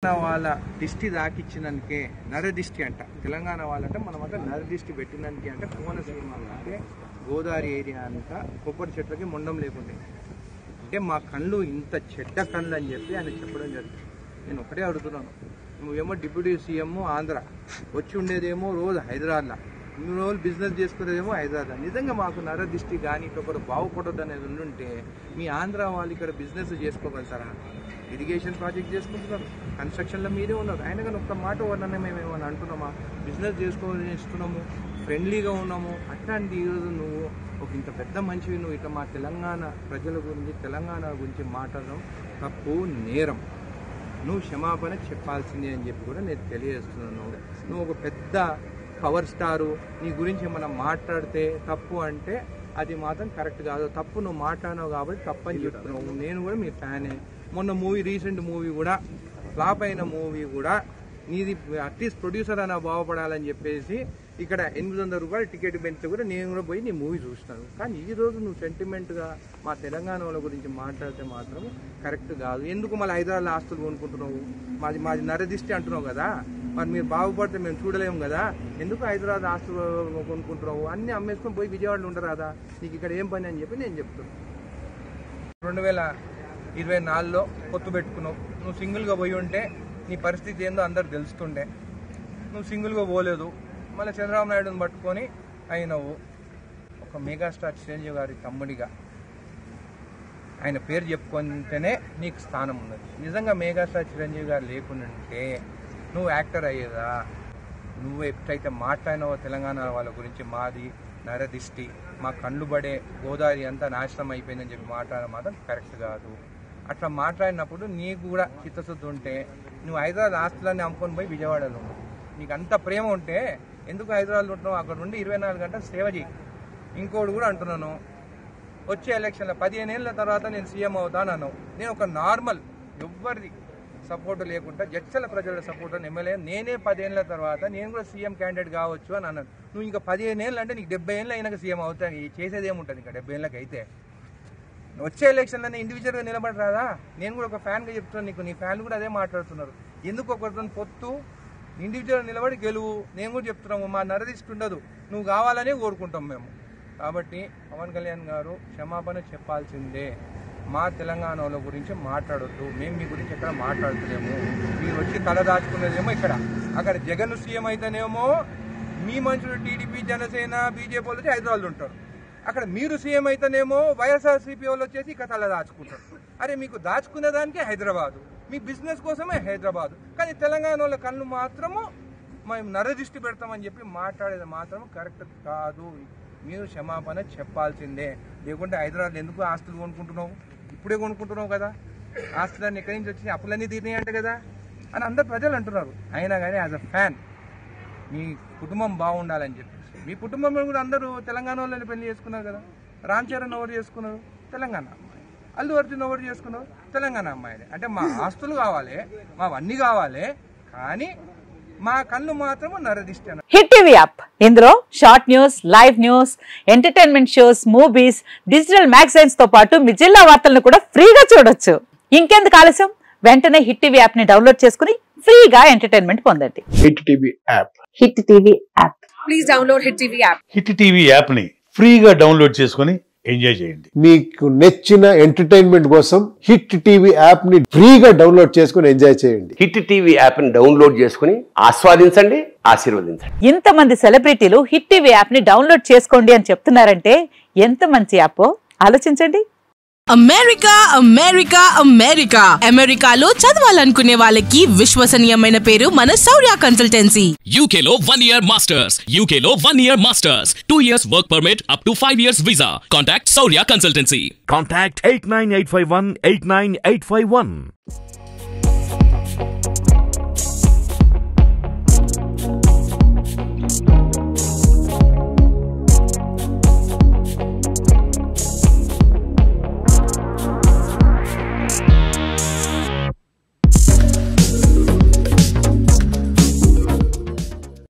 వాళ్ళ దిష్టి దాకిచ్చినందుకే నరదిష్టి అంట. తెలంగాణ వాళ్ళంటే మనం అంటే నరదిష్టి పెట్టినందుకే అంటే కోనసీమ అంటే గోదావరి ఏరియా అంతా కొబ్బరి చెట్లకి మొండం లేకుండే అంటే మా కళ్ళు ఇంత చెడ్డ కళ్ళు అని చెప్పి ఆయన చెప్పడం జరిగింది. నేను ఒకటే అడుగుతున్నాను, నువ్వేమో డిప్యూటీ సీఎం ఆంధ్ర, వచ్చి ఉండేదేమో రోజు హైదరాబాద్లో, ఇన్ని రోజులు బిజినెస్ చేసుకునేదేమో హైదరాబాద్లో. నిజంగా మాకు నరదిష్టి కానీ ఒకరు బాగుపడద్దు అనేది ఉండుంటే మీ ఆంధ్ర వాళ్ళు ఇక్కడ బిజినెస్ చేసుకోగలుగుతారా? ఇరిగేషన్ ప్రాజెక్ట్ చేసుకుంటున్నారు, కన్స్ట్రక్షన్లో మీరే ఉన్నారు. ఆయన కానీ ఒక్క మాట వర్ణనే మేము ఏమైనా అంటున్నామా? బిజినెస్ చేసుకోవాలనిస్తున్నాము, ఫ్రెండ్లీగా ఉన్నాము. అట్లాంటి ఈరోజు నువ్వు ఒక ఇంత పెద్ద మనిషివి, నువ్వు ఇట్లా మా తెలంగాణ ప్రజల గురించి తెలంగాణ గురించి మాట్లాడడం తప్పు, నేరం. నువ్వు క్షమాపణ చెప్పాల్సిందే అని చెప్పి కూడా నేను తెలియజేస్తున్నాను. నువ్వు ఒక పెద్ద పవర్ స్టారు, నీ గురించి ఏమైనా మాట్లాడితే తప్పు అంటే అది మాత్రం కరెక్ట్ కాదు. తప్పు నువ్వు మాట్లాడినావు కాబట్టి తప్పని చెప్తున్నావు. నేను కూడా మీ ఫ్యానే. మొన్న రీసెంట్ మూవీ కూడా ఫ్లాప్ అయిన మూవీ కూడా నీది అట్లీస్ట్ ప్రొడ్యూసర్ అయినా బాగుపడాలని చెప్పేసి ఇక్కడ 800 రూపాయలు టికెట్ పెంచితే కూడా నేను కూడా పోయి నీ మూవీ చూస్తాను. కానీ ఈరోజు నువ్వు సెంటిమెంట్గా మా తెలంగాణ వాళ్ళ గురించి మాట్లాడితే మాత్రం కరెక్ట్ కాదు. ఎందుకు మళ్ళీ హైదరాబాద్లో ఆస్తులు కొనుక్కుంటున్నావు? మాది నరదిష్టి అంటున్నావు కదా, మరి మీరు బాగుపడితే మేము చూడలేము కదా, ఎందుకు హైదరాబాద్ ఆస్తులు కొనుక్కుంటున్నావు? అన్నీ అమ్మేసుకొని పోయి విజయవాడలో ఉండరాదా? నీకు ఇక్కడ ఏం పని అని చెప్పి నేను చెప్తున్నాను. 2024లో పొత్తు పెట్టుకున్నావు. నువ్వు సింగిల్గా పోయి ఉంటే నీ పరిస్థితి ఏందో అందరికి తెలుస్తుండే. నువ్వు సింగిల్గా పోలేదు, మళ్ళీ చంద్రబాబు నాయుడుని పట్టుకొని అయినవు. ఒక మెగాస్టార్ చిరంజీవి గారి తమ్ముడిగా ఆయన పేరు చెప్పుకుంటేనే నీకు స్థానం ఉన్నది. నిజంగా మెగాస్టార్ చిరంజీవి గారు లేకుంటే నువ్వు యాక్టర్ అయ్యేదా? నువ్వు ఎప్పుడైతే మాట్లాడినావో తెలంగాణ వాళ్ళ గురించి మాది నరదిష్టి, మా కళ్ళు పడే గోదావరి అంతా నాశనం అయిపోయిందని చెప్పి మాట్లాడడం మాత్రం కరెక్ట్ కాదు. అట్లా మాట్లాడినప్పుడు నీకు కూడా చిత్తశుద్ధి ఉంటే నువ్వు హైదరాబాద్ ఆస్తులన్నీ అమ్ముకొని పోయి విజయవాడలో ఉన్నావు. నీకు అంత ప్రేమ ఉంటే ఎందుకు హైదరాబాద్లో ఉంటున్నావు? అక్కడ నుండి 24 గంటలు సేవ చేయి. ఇంకోటి కూడా అంటున్నాను, వచ్చే ఎలక్షన్లో 15 ఏళ్ళ తర్వాత నేను సీఎం అవుతాను అన్నావు. నేను ఒక నార్మల్ ఎవ్వరిది సపోర్ట్ లేకుండా జడ్చల ప్రజల సపోర్ట్ ఎమ్మెల్యే నేనే 10 ఏళ్ళ తర్వాత నేను కూడా సీఎం క్యాండిడేట్ కావచ్చు అని అన్నాను. నువ్వు ఇంకా 15 ఏళ్ళు అంటే నీకు 70 ఏళ్ళు అయినాక సీఎం అవుతాను. చేసేది ఏముంటుంది ఇంకా 70 ఏళ్ళకి అయితే? వచ్చే ఎలక్షన్లోనే ఇండివిజువల్గా నిలబడరాదా? నేను కూడా ఒక ఫ్యాన్గా చెప్తున్నాను నీకు, నీ ఫ్యాన్లు కూడా అదే మాట్లాడుతున్నారు. ఎందుకు ఒకరితో పొత్తు, ఇండివిజువల్ నిలబడి గెలువు. నేను కూడా చెప్తున్నాము, మా నరదిష్టి ఉండదు, నువ్వు కావాలనే కోరుకుంటాం మేము. కాబట్టి పవన్ కళ్యాణ్ గారు క్షమాపణ చెప్పాల్సిందే. మా తెలంగాణ వాళ్ళ గురించి మాట్లాడొద్దు, మేము మీ గురించి ఎక్కడ మాట్లాడుతున్నాము. మీరు వచ్చి తల దాచుకునేదేమో ఇక్కడ, అక్కడ జగన్ సీఎం అయితేనేమో మీ మనుషులు టీడీపీ జనసేన బీజేపీ వాళ్ళు వచ్చి హైదరాబాద్లో ఉంటారు. అక్కడ మీరు సీఎం అయితేనేమో వైఎస్ఆర్సీపీ వాళ్ళు వచ్చేసి ఇక్కడ తల దాచుకుంటారు. అరే మీకు దాచుకునే దానికే హైదరాబాదు, మీ బిజినెస్ కోసమే హైదరాబాదు. కానీ తెలంగాణ వాళ్ళ కళ్ళు మాత్రము మేము నరదృష్టి పెడతామని చెప్పి మాట్లాడేది మాత్రం కరెక్ట్ కాదు. మీరు క్షమాపణ చెప్పాల్సిందే. లేకుంటే హైదరాబాద్లో ఎందుకు ఆస్తులు కొనుక్కుంటున్నావు? ఇప్పుడే కొనుక్కుంటున్నావు కదా, ఆస్తులన్నీ ఎక్కడి నుంచి వచ్చినాయి, అప్పులన్నీ తీరినాయి అంట కదా అని అందరు ప్రజలు అంటున్నారు. అయినా కానీ యాజ్ అ ఫ్యాన్ మీ కుటుంబం బాగుండాలని చెప్పి, మీ కుటుంబంలో కూడా అందరూ తెలంగాణ వాళ్ళని పెళ్లి చేసుకున్నారు కదా. రామ్ చరణ్ ఎవరు చేసుకున్నారు? తెలంగాణ అమ్మాయి. అల్లు అర్జున్ ఎవరు చేసుకున్నారు? తెలంగాణ అమ్మాయిలే. అంటే మా ఆస్తులు కావాలి, మావన్నీ కావాలి, కానీ మా కళ్ళు మాత్రం నరదిష్టి. హిట్ టీవీ యాప్, ఇందులో short news, live news, entertainment shows, movies, digital magazines తో పాటు మీ జిల్లా వార్తలను కూడా ఫ్రీగా చూడొచ్చు. ఇంకెందుకు ఆలస్యం, వెంటనే హిట్ టీవీ యాప్ ని డౌన్లోడ్ చేసుకుని ఫ్రీగా ఎంటర్టైన్మెంట్ పొందండి. Hit TV app. Hit TV app. Please download hit TV app. Hit TV app ని ఫ్రీగా డౌన్లోడ్ చేసుకుని ఎంజాయ్ చేయండి. మీకు నచ్చిన ఎంటర్టైన్మెంట్ కోసం హిట్ టీవీ యాప్ ని ఫ్రీగా డౌన్లోడ్ చేసుకుని ఎంజాయ్ చేయండి. హిట్ టీవీ యాప్ ని డౌన్లోడ్ చేసుకుని ఆస్వాదించండి, ఆశీర్వదించండి. ఇంతమంది సెలబ్రిటీలు హిట్ టీవీ యాప్ ని డౌన్లోడ్ చేసుకోండి అని చెప్తున్నారంటే ఎంత మంచి యాప్ ఆలోచించండి. అమెరికా అమెరికా అమెరికా అమెరికాలో చదవాలనుకునే వాళ్ళకి విశ్వసనీయమైన పేరు మన శౌర్య కన్సల్టెన్సీ. UK లో 1 year masters, UK లో 1 year masters, 2 years work permit up to 5 years visa. Contact Saurya Consultancy. Contact 89851 89851.